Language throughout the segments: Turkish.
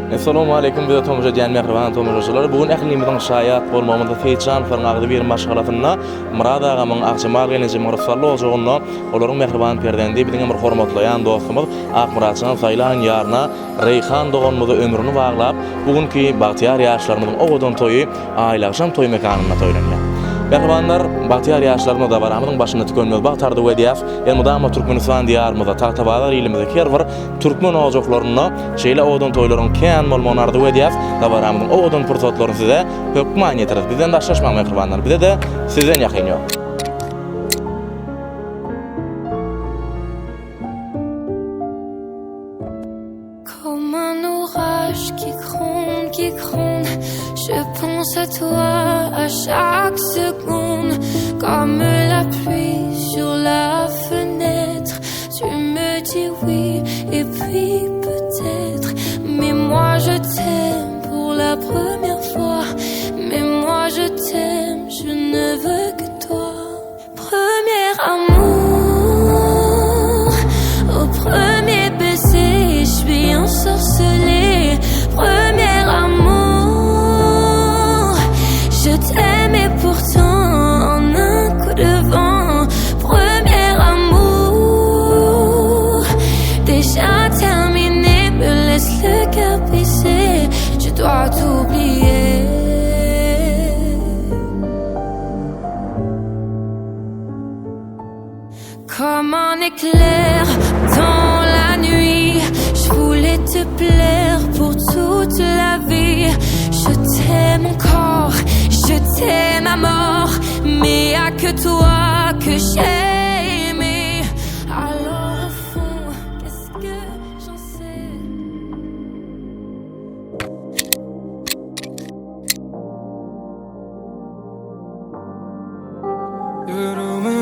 Assalamu alaykum bize Tomuja diýen mehriban Tomujaçylar. Bugun ählimizden şaýat bolmamyzda feýçan fırnagdy bir maşgalatyna Murad agamyň Akçamal geliji mursally ojagyna olaryň mehriban perdendi biziň bir hormatlaýan dostumyz Akmuratçyň saýlan ýaryna Reyhan doganmyzy ömrüni baglap bugünkü bagtyar ýaşlarymyzyň owadan toýy aýla akşam toý mekanyna toýlanýar. Mehribanlar, bagtyar ýaşlaryna da baramyň başyna tükönmez bagtardy we diýär. Elmudama Türkmenistan diýarymyzda tagtabalar ilimizde kerwer türkmen ojaklaryna şeýle owadan toýlaryň kän bolmanardy we diýär. Da baramyň owadan pursatlaryny size hökman ýetirdi. Bizden daşlaşmak mehribanlar. Bize de sizden ýakyn ýok. Comme un orage qui gronde, je pense à toi à chaque seconde. Comme la pluie sur la fenêtre, tu me dis oui et puis peut-être. Mais moi je t'aime pour la première fois. Mais moi je t'aime, je ne veux que toi. Premier amour, au premier baiser, je suis ensorcelée. Premier amour, je t'aime et pourtant en un coup de vent. Premier amour, déjà terminé, me laisse le cœur brisé. Je dois t'oublier. Comme un éclair dans la nuit, je voulais te plaire pour toute la vie. Je t'aime encore, je t'aime à mort, mais y'a que toi que j'ai aimé. Alors au fond, qu'est-ce que j'en sais? Yürüme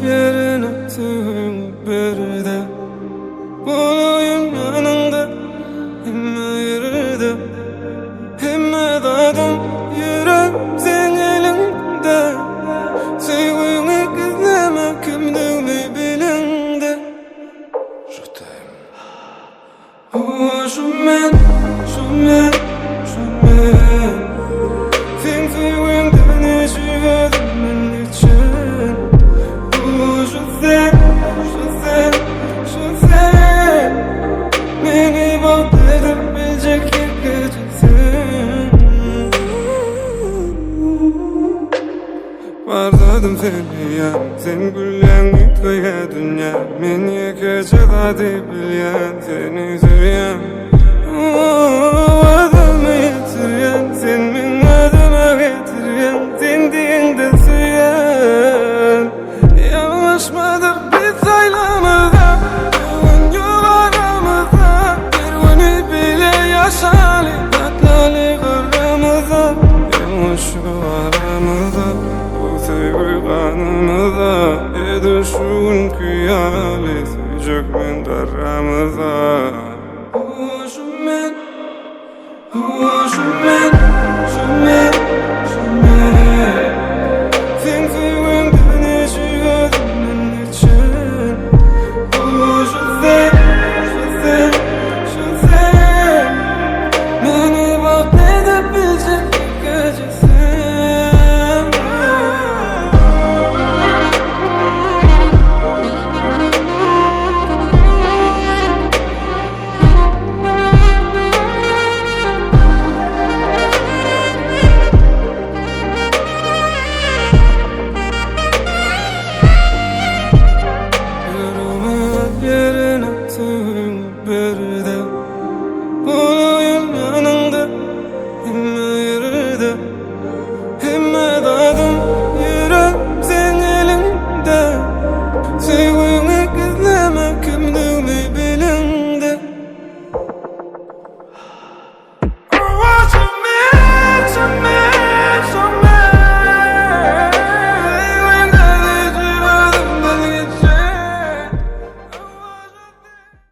yerine tüm bir de bulayım yanında. Hemme yürüdü, hemme dadım yürüm sen elinde. Sevgini gizleme kimliğini bilinde. Je t'aime. Oh je m'aime, je m'aime, je m'aime. Sen sevgini sürdüm ben için. Oh je t'aime, je t'aime, je t'aime. Beni baktıydın bilecek gecesin. Vardadım seni ya, sen gülen gitmeye dünya. Men yekece hadi bilyen, seni süren. Adımı yitiren, sen min adıma getiren. Sen diyende süren. Yavaşmadık biz saylamada, yalan yok aramızda. Dervani bile yaşali, tatlali kırmızı. Yanlış bu aramızda, bu sevgi kanımızda. Edişun kıyali, sıcak men daramızda. Oh je m'aime, oh je m'aime, je m'aime.